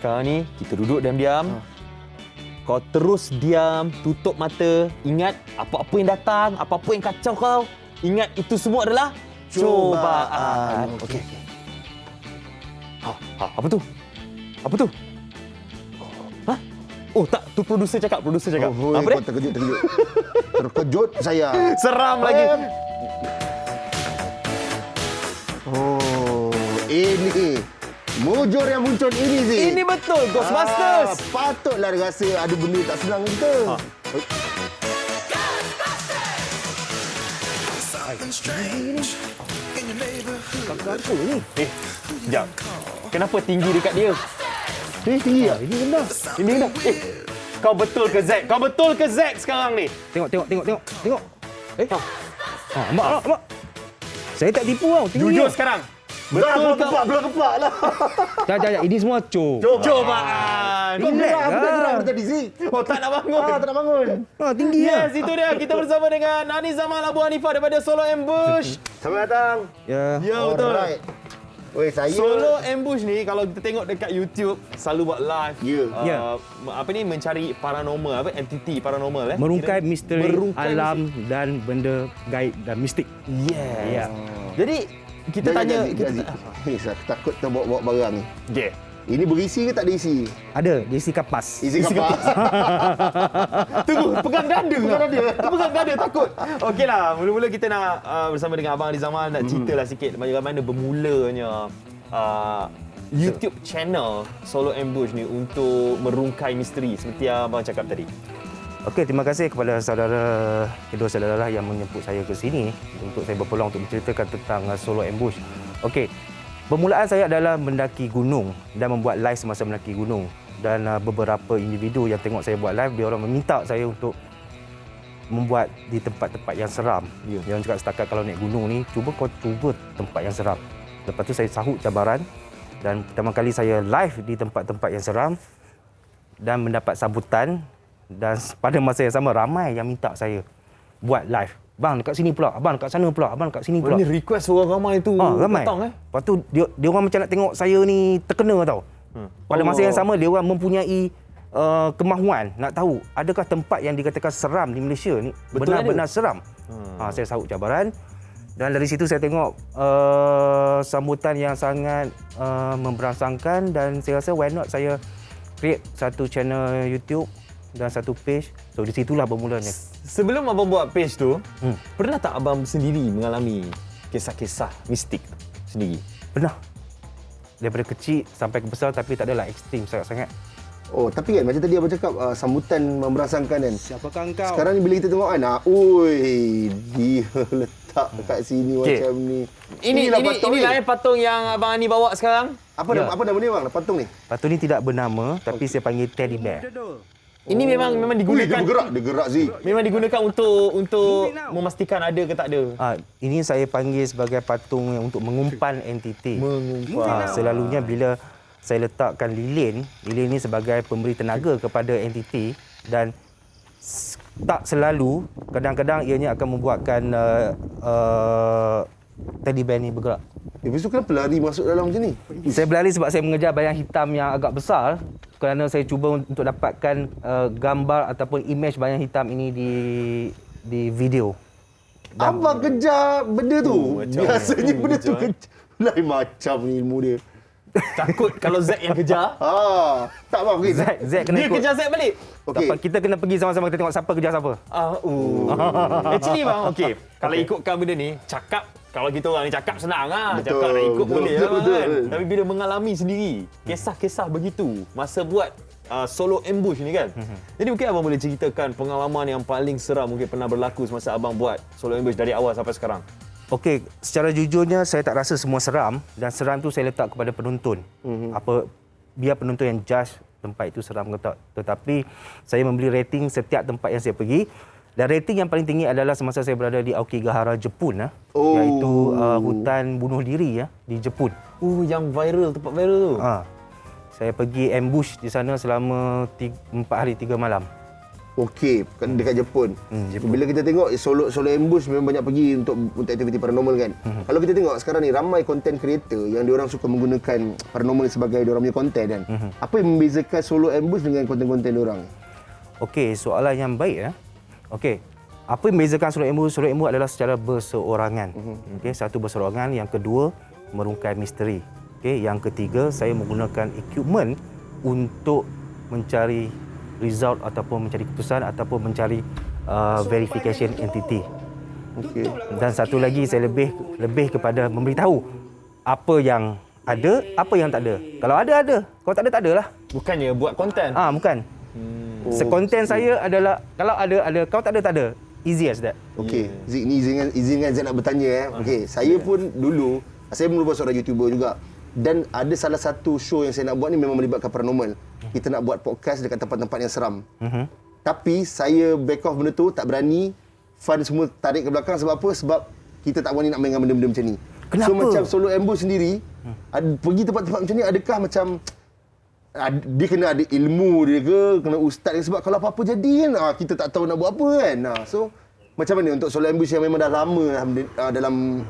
sekarang ni kita duduk diam-diam. Kau terus diam, tutup mata. Ingat apa-apa yang datang, apa-apa yang kacau kau. Ingat itu semua adalah cobaan. Okey. Apa tu? Apa tu? Hah? Oh tak, tu producer cakap. Oh, Apa dia? terkejut. Terkejut saya. Seram lagi. Oh, ini mujur yang muncul ini sih. Ini betul Ghostbusters. Patutlah rasa ada benda tak senang kita. Kakak aku ni. Sekejap. Kenapa tinggi dekat dia? Tinggi tak? Ini rendah. Ini dah. Kau betul ke Zack? Kau betul ke Zack sekarang ni? Tengok. Mak. Saya tak tipu tau. Tinggi Jujur tau. sekarang. Betul ke? Belah kepak lah. Jangan. Ini semua Cobaan. Kau gerak, aku tak lah. gerak tadi sih. Oh, tak nak bangun. Tak nak bangun. Tinggi lah. Yes, itu dia. Kita bersama dengan Anis Zaman Abu Hanifah daripada Solo Ambush. Selamat datang. Ya. Ya, betul. Alright. Weh, saya Solo Ambush ni kalau kita tengok dekat YouTube selalu buat live. Ya. Apa ni mencari paranormal, apa entiti paranormal Merungkai misteri Merungkai alam dan benda gaib dan mistik. Yes. Ya. Jadi kita tanya Saya takut terbawa-bawa barang ni. Okay. Ini berisi ke tak ada isi? Ada, dia isi kapas. Isi kapas. Tunggu, pegang dada. Pegang dada takut. Okeylah, mula-mula kita nak bersama dengan Abang Anis Zaman nak ceritalah sikit bagaimana bermulanya YouTube channel Solo Ambush ni untuk merungkai misteri seperti yang abang cakap tadi. Okey, terima kasih kepada kedua saudara yang menjemput saya ke sini untuk saya berpeluang untuk menceritakan tentang Solo Ambush. Okey, permulaan saya adalah mendaki gunung dan membuat live semasa mendaki gunung. Dan beberapa individu yang tengok saya buat live, dia orang meminta saya untuk membuat di tempat-tempat yang seram. Dia orang cakap setakat kalau naik gunung ni, cuba tempat yang seram. Lepas tu saya sahut cabaran dan pertama kali saya live di tempat-tempat yang seram dan mendapat sambutan. Dan pada masa yang sama ramai yang minta saya buat live. Bang dekat sini pula, abang dekat sana pula, abang dekat sini pula. Ini request orang ramai tu Ramai. datang Lepas tu dia orang macam nak tengok saya ni terkena tau. Pada masa yang sama dia orang mempunyai kemahuan nak tahu adakah tempat yang dikatakan seram di Malaysia ni benar-benar seram. Saya sahut cabaran dan dari situ saya tengok sambutan yang sangat memberangsangkan dan saya rasa why not saya create satu channel YouTube dan satu page. So di situlah bermulanya. Sebelum abang buat page tu, pernah tak abang sendiri mengalami kisah-kisah mistik sendiri? Pernah. Daripada kecil sampai ke besar tapi tak adalah ekstrim sangat-sangat. Oh, tapi kan macam tadi abang cakap sambutan memberangsangkan kan. Siapakah engkau? Sekarang ni bila kita tengok kan, dia letak kat sini macam ni. Inilah patung yang abang Ani bawa sekarang. Apa nama ni bang? Patung ni? Patung ni tidak bernama tapi saya panggil teddy bear. Ini memang digunakan. Dia gerak Zik. Memang digunakan untuk memastikan ada ke tak ada. Ini saya panggil sebagai patung yang untuk mengumpan entiti. Selalunya bila saya letakkan lilin ni sebagai pemberi tenaga kepada entiti dan tak selalu, kadang-kadang ianya akan membuatkan teddy bear ni bergerak. Lepas tu kenapa lari masuk dalam macam ni? Saya berlari sebab saya mengejar bayang hitam yang agak besar kerana saya cuba untuk dapatkan gambar ataupun image bayang hitam ini di video. Abang kejar benda tu. Biasanya benda tu kejar. lain macam ni ilmu dia. Takut kalau Zack yang kejar. Tak bang, okey. Zack kena Dia ikut. kejar Zack balik. Okey. Kita kena pergi sama-sama kita tengok siapa kejar siapa. Actually bang, okey. Kalau ikutkan benda ni, cakap kalau kita orang ni cakap senang lah. Betul, Cakap nak ikut betul, boleh betul, lah bang, betul. kan. Tapi bila mengalami sendiri kisah-kisah begitu masa buat Solo Ambush ni kan. Jadi mungkin abang boleh ceritakan pengalaman yang paling seram mungkin pernah berlaku semasa abang buat Solo Ambush dari awal sampai sekarang. Okey, secara jujurnya saya tak rasa semua seram dan seram tu saya letak kepada penonton. Biar penonton yang judge tempat itu seram ke tak. Tetapi saya memberi rating setiap tempat yang saya pergi. Dan rating yang paling tinggi adalah semasa saya berada di Aokigahara, Jepun, iaitu hutan bunuh diri di Jepun. Yang viral, tempat viral tu. Saya pergi ambush di sana selama 4 hari 3 malam. okey dekat Jepun. Jepun. Bila kita tengok solo ambush memang banyak pergi untuk aktiviti paranormal kan. Kalau kita tengok sekarang ni ramai content creator yang diorang suka menggunakan paranormal sebagai diorang punya content kan. Apa yang membezakan solo ambush dengan konten-konten diorang? Okey, soalan yang baik ya. Okey. Apa yang membezakan solo ambush? Solo ambush adalah secara berseorangan. Okey, satu berseorangan, yang kedua merungkai misteri. Okey, yang ketiga saya menggunakan equipment untuk mencari result ataupun mencari keputusan ataupun mencari verification entity. Okey. Dan satu lagi saya lebih kepada memberitahu apa yang ada, apa yang tak ada. Kalau ada. Kalau tak ada, tak adalah. Bukannya buat konten. Bukan. Sekonten saya adalah kalau ada, kalau tak ada, tak ada. Easy as that. Okey, Zik ni izinkan saya nak bertanya Okey, saya pun dulu saya merupakan seorang YouTuber juga. Dan ada salah satu show yang saya nak buat ni memang melibatkan paranormal. Kita nak buat podcast dekat tempat-tempat yang seram. Tapi saya back off benda tu, tak berani. Fund semua tarik ke belakang sebab apa? Sebab kita tak berani nak main dengan benda-benda macam ni. Kenapa? So macam solo ambush sendiri, pergi tempat-tempat macam ni adakah macam dia kena ada ilmu dia ke, kena ustaz dia, sebab kalau apa-apa jadi kan kita tak tahu nak buat apa kan. So macam mana untuk solo ambush yang memang dah lama dalam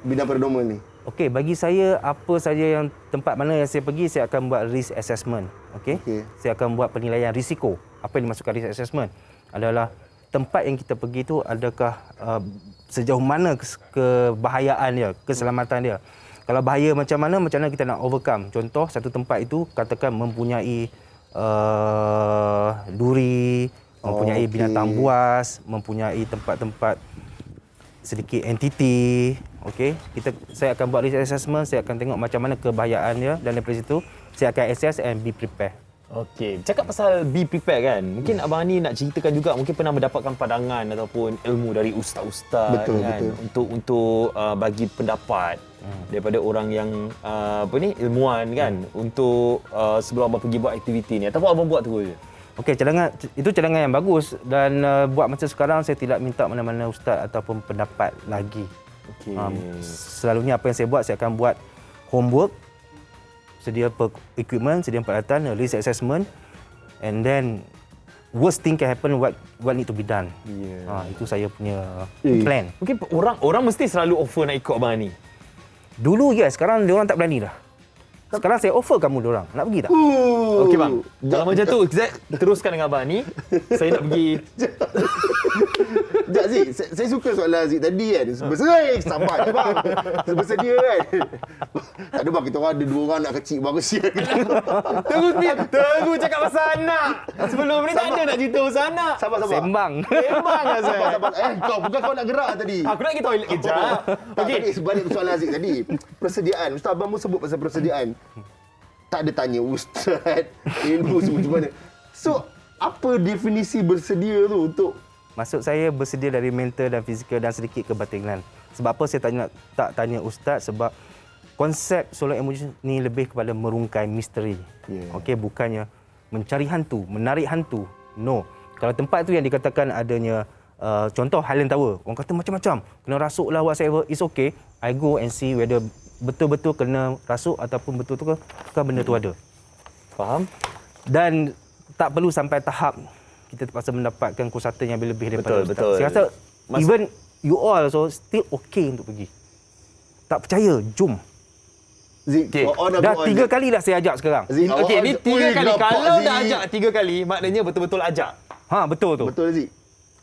bidang paranormal ni? Okey, bagi saya apa saja yang tempat mana yang saya pergi, saya akan buat risk assessment. Okey. Saya akan buat penilaian risiko. Apa yang dimasukkan risk assessment adalah tempat yang kita pergi tu adakah sejauh mana kebahayaan dia, keselamatan dia. Kalau bahaya macam mana kita nak overcome. Contoh satu tempat itu katakan mempunyai duri, mempunyai binatang buas, mempunyai tempat-tempat sedikit entiti. Okey, saya akan buat risk assessment, saya akan tengok macam mana kebahayaan dia dan daripada situ saya akan assess and be prepared. Okey, cakap pasal be prepared kan. Mungkin Abang Ani nak ceritakan juga, mungkin pernah mendapatkan pandangan ataupun ilmu dari ustaz-ustaz kan, untuk bagi pendapat daripada orang yang ilmuwan kan, untuk sebelum abang pergi buat aktiviti ni, ataupun abang buat tu je. Okey, itu cadangan yang bagus dan buat masa sekarang saya tidak minta mana-mana ustaz ataupun pendapat lagi. Okey. Selalunya apa yang saya buat, saya akan buat homework, sedia equipment, sedia peralatan, risk assessment, and then worst thing can happen, what need to be done. Itu saya punya plan. Mungkin orang mesti selalu offer nak ikut abang ni. Dulu sekarang dia orang tak berani dah. Sekarang saya offer kamu dia orang. Nak pergi tak? Okey bang. Kalau macam tu, Zek teruskan dengan abang ni. Saya nak pergi. Sekejap Zik, saya suka soalan Zik tadi kan. Sabar je bang. Bersedia kan. Tak ada bang, kita orang ada 2 orang anak kecil bang, kesian. Tunggu cakap pasal anak. Sebelum ni tak ada nak cerita pasal anak. Sabar. Sembang. Sembang lah Zek. Sabar. Kau nak gerak tadi. Aku nak pergi toilet kejap. Okey, sebalik soalan Zik tadi. Persediaan. Ustaz abang pun sebut pasal persediaan. Tak ada tanya ustaz, ilmu semua macam mana. So, apa definisi bersedia tu untuk? Maksud saya bersedia dari mental dan fizikal dan sedikit kebatinan. Sebab apa saya tak tanya ustaz, sebab konsep solo ambush ni lebih kepada merungkai misteri. Okey, bukannya mencari hantu, menarik hantu. No. Kalau tempat tu yang dikatakan adanya contoh Highland Tower, orang kata macam-macam, kena rasuk lah whatever, it's okay. I go and see whether betul-betul kena rasuk ataupun betul-betul ke benda tu ada. Faham? Dan tak perlu sampai tahap kita terpaksa mendapatkan keusatan yang lebih daripada ustaz. Betul. Saya rasa even you all also still okay untuk pergi. Tak percaya, jom. Zik, Okay. Dah 3 kali dah saya ajak sekarang. Zik, Okey, ni 3 kali. Kalau dah Zik. ajak 3 kali, maknanya betul-betul ajak. Betul tu. Betul Zik.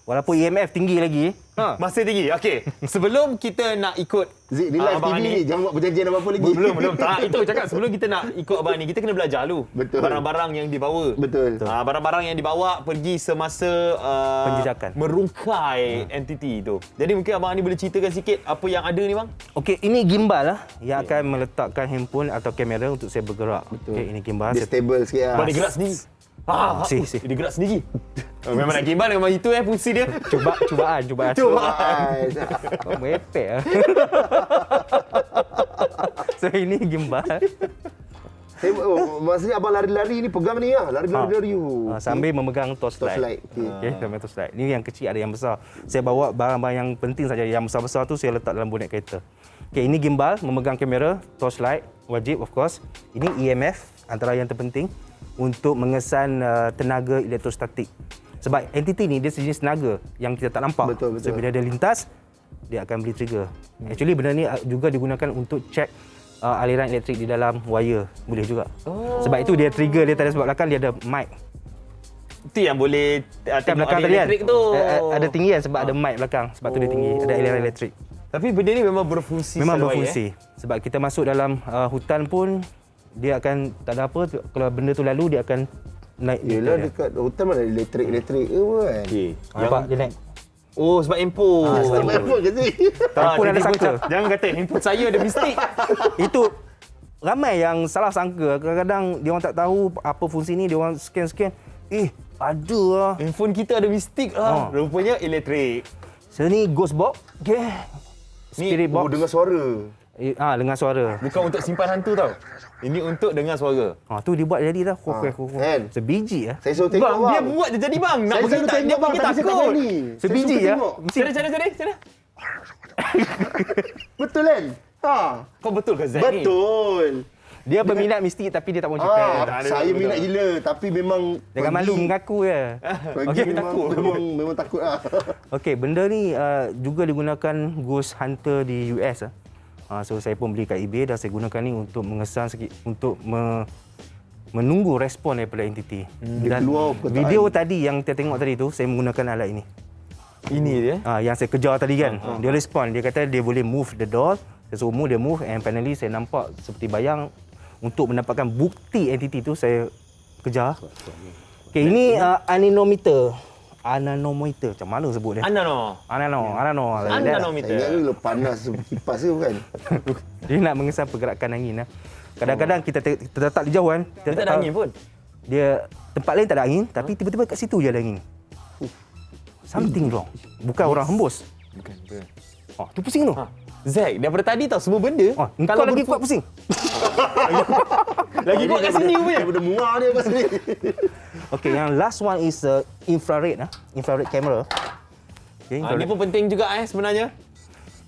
Walaupun IMF tinggi lagi. Masih tinggi. Okey. Sebelum kita nak ikut Zik, ni live Abang TV Ani, ni, jangan buat perjanjian apa-apa lagi. Belum. Tak, itu cakap sebelum kita nak ikut abang ni, kita kena belajar dulu. Betul. Barang-barang yang dibawa. Betul. Barang-barang yang dibawa pergi semasa Penjejakan. merungkai entiti tu. Jadi mungkin abang ni boleh ceritakan sikit apa yang ada ni bang? Okey, ini gimbal lah yang akan meletakkan handphone atau kamera untuk saya bergerak. Okey, ini gimbal. Dia stable sikit lah. Abang dia gerak sendiri. Si. Dia gerak sendiri. Memang nak gimbal memang itu fungsi dia. Cubaan. Merepek lah. So ini gimbal. Maksudnya abang lari-lari ni pegang ni lah. Lari-lari. Sambil memegang torchlight. Torchlight. Okey, sambil torchlight. Ini yang kecil, ada yang besar. Saya bawa barang-barang yang penting saja. Yang besar-besar tu saya letak dalam bonet kereta. Okey, ini gimbal, memegang kamera, torchlight, wajib of course. Ini EMF, antara yang terpenting untuk mengesan tenaga elektrostatik. Sebab entiti ni dia sejenis tenaga yang kita tak nampak. Betul. So bila dia lintas, dia akan beri trigger. Actually benda ni juga digunakan untuk check aliran elektrik di dalam wire. Boleh juga. Sebab itu dia trigger dia tak ada sebab belakang dia ada mic. Itu yang boleh Kat tengok belakang ada tadi kan. elektrik tu. Ada tinggi kan sebab ada mic belakang. Sebab tu dia tinggi. Ada aliran elektrik. Tapi benda ni memang berfungsi Memang secara baik, berfungsi. Sebab kita masuk dalam hutan pun dia akan tak ada apa kalau benda tu lalu dia akan naik. Yelah dekat hutan mana ada elektrik ke apa kan. Okey. Nampak dia naik. Oh, sebab handphone. sebab Apa ke sini? Handphone ada sangka. Jangan kata handphone saya ada mistik. Itu ramai yang salah sangka. Kadang-kadang dia orang tak tahu apa fungsi ni, dia orang scan. Ada lah. Handphone kita ada mistik lah. Rupanya elektrik. So ni ghost box. Okay. Spirit Oh, box. dengar suara. Dengar suara. Bukan untuk simpan hantu tau. Ini untuk dengar suara. Tu dia buat jadi dah. Kan? Sebiji lah. Saya suruh tengok Bang, dia buat je jadi bang. Nak Saya pergi selalu tak, dia tengok bang, pergi tapi saya tak takut. berani. Sebiji ya. Cara. Betul kan? Kau betul ke Zack ni? Betul. Dia berminat mistik tapi dia tak mau cakap. Saya minat gila tapi memang Jangan malu mengaku je. Okey, memang takut lah. Okey, benda ni juga digunakan ghost hunter di US. So saya pun beli kat eBay dan saya gunakan ni untuk mengesan sikit untuk menunggu respon daripada entiti. Dan keluar perkataan. video tadi yang kita tengok tadi tu saya menggunakan alat ini. Ini dia. Yang saya kejar tadi kan. Dia respon, dia kata dia boleh move the door. Saya suruh move, dia move and finally saya nampak seperti bayang untuk mendapatkan bukti entiti tu saya kejar. Okey, ini anemometer. Anemometer, macam mana sebut dia? Anano. Saya ingat dulu panas kipas ke bukan? Dia nak mengesan pergerakan angin. Kadang-kadang kita letak di jauh kan. Dia tak ada angin pun. Dia tempat lain tak ada angin tapi tiba-tiba kat situ je ada angin. Something wrong. Bukan orang hembus. Bukan. Tu pusing tu. Zack, daripada tadi tau semua benda. Kalau lagi kuat pusing. Lagi kuat kat sini punya. Daripada muar dia kat sini. Okay, yang last one is infrared. Infrared camera. Okay, Ini pun penting juga sebenarnya.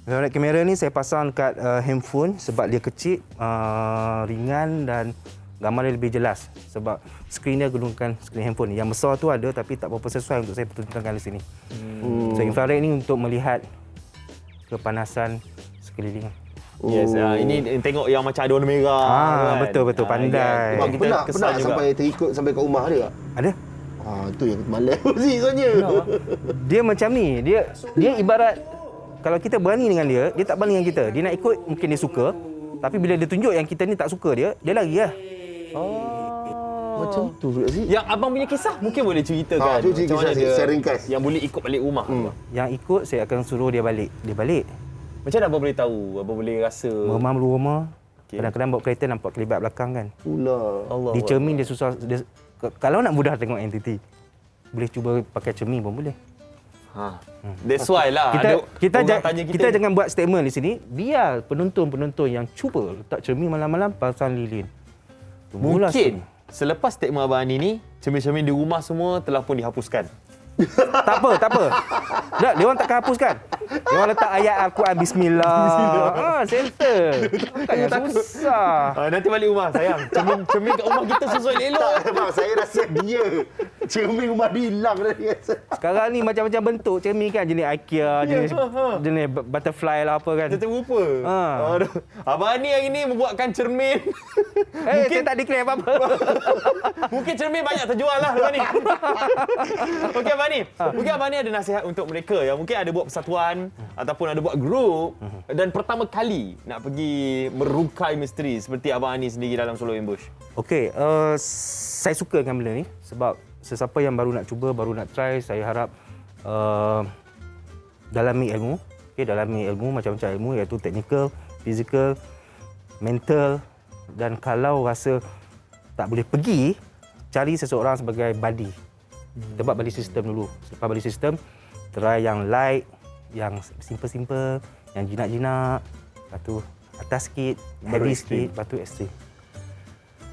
infrared camera ni saya pasang kat handphone sebab dia kecil, ringan dan gambar dia lebih jelas. Sebab skrin dia gunakan skrin handphone. Yang besar tu ada tapi tak berapa sesuai untuk saya pertunjukkan di sini. So infrared ni untuk melihat kepanasan sekeliling. Yes, ini tengok yang macam ada warna merah. kan? Betul pandai. Bang, Kita pernah kesan juga. sampai terikut sampai kat rumah dia tak? Ada? Tu yang malas sebenarnya. Dia macam ni. Dia ibarat kalau kita berani dengan dia tak berani dengan kita. Dia nak ikut mungkin dia suka. Tapi bila dia tunjuk yang kita ni tak suka dia lari lah. Macam tu juga sih. Yang abang punya kisah mungkin boleh ceritakan. tu cerita macam mana kisah dia secara ringkas. yang boleh ikut balik rumah. Yang ikut saya akan suruh dia balik. Dia balik. Macam mana abang boleh tahu? Abang boleh rasa. Meremam dulu rumah. Kadang-kadang bawa kereta nampak kelibat belakang kan. Pula. Di cermin dia susah. Kalau nak mudah tengok entiti, boleh cuba pakai cermin pun boleh. That's why lah. Kita orang tanya kita jangan buat statement di sini. Biar penonton-penonton yang cuba letak cermin malam-malam pasang lilin. Tunggulah mungkin selepas statement abang Ani ni, cermin-cermin di rumah semua telah pun dihapuskan. Tak apa. Tak, dia orang takkan hapuskan. Dia orang letak ayat Al-Quran Bismillah. Center. Bukan yang susah. Nanti balik rumah, sayang. Cermin kat rumah kita sesuai elok. Bang, saya rasa dia cermin rumah dia hilang tadi. Sekarang ni macam-macam bentuk cermin kan. Jenis IKEA, jenis butterfly lah apa kan. Kita rupa. Aduh. Abang Ani hari ni membuatkan cermin. Saya tak declare apa-apa. Mungkin cermin banyak terjual lah lepas ni. Okey Abang Ani. Mungkin Abang Ani ada nasihat untuk mereka yang mungkin ada buat persatuan ataupun ada buat grup dan pertama kali nak pergi merungkai misteri seperti Abang Ani sendiri dalam Solo Ambush. Okey, saya suka dengan benda ni sebab sesiapa yang baru nak cuba, baru nak try, saya harap dalami ilmu. Okey, dalami ilmu macam-macam ilmu iaitu technical, physical, mental dan kalau rasa tak boleh pergi, cari seseorang sebagai buddy. Kita buat buddy system dulu. Selepas buddy system, try yang light, yang simple-simple, yang jinak-jinak, lepas tu atas sikit, heavy sikit, lepas tu ekstrim.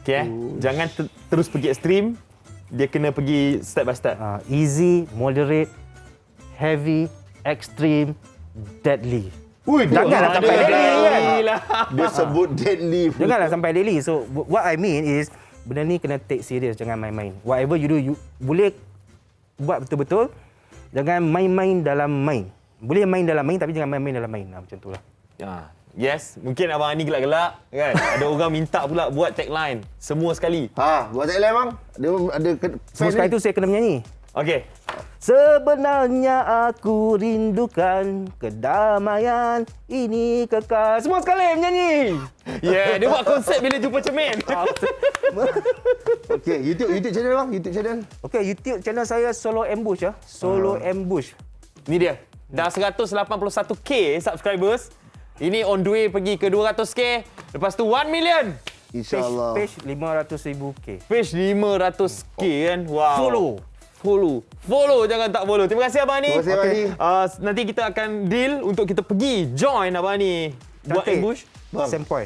Okey jangan terus pergi ekstrim, dia kena pergi step by step. Easy, moderate, heavy, extreme, deadly. Janganlah sampai deadly kan. Dia sebut deadly. Janganlah sampai deadly. So what I mean is benda ni kena take serious, jangan main-main. Whatever you do, you boleh buat betul-betul. Jangan main-main dalam main. Boleh main dalam main tapi jangan main-main dalam main. Macam itulah. Yes, mungkin abang ni gelak-gelak kan. Ada orang minta pula buat tagline semua sekali. Buat tagline bang. Ada Semua sekali itu saya kena menyanyi. Okey. Sebenarnya aku rindukan kedamaian ini kekal. Semua sekali menyanyi. Dia buat konsep bila jumpa cermin. Okey, YouTube channel bang, YouTube channel. Okey, YouTube channel saya Solo Ambush ya. Solo Ambush. Ni dia. Dah 181k subscribers. Ini on the way pergi ke 200k. Lepas tu 1 million. InsyaAllah. Page 500,000K. Page 500k kan. Wow. Follow jangan tak follow. Terima kasih abang ni. Terima kasih abang ni. Nanti kita akan deal untuk kita pergi join abang ni buat Cantik. ambush. Sempoi.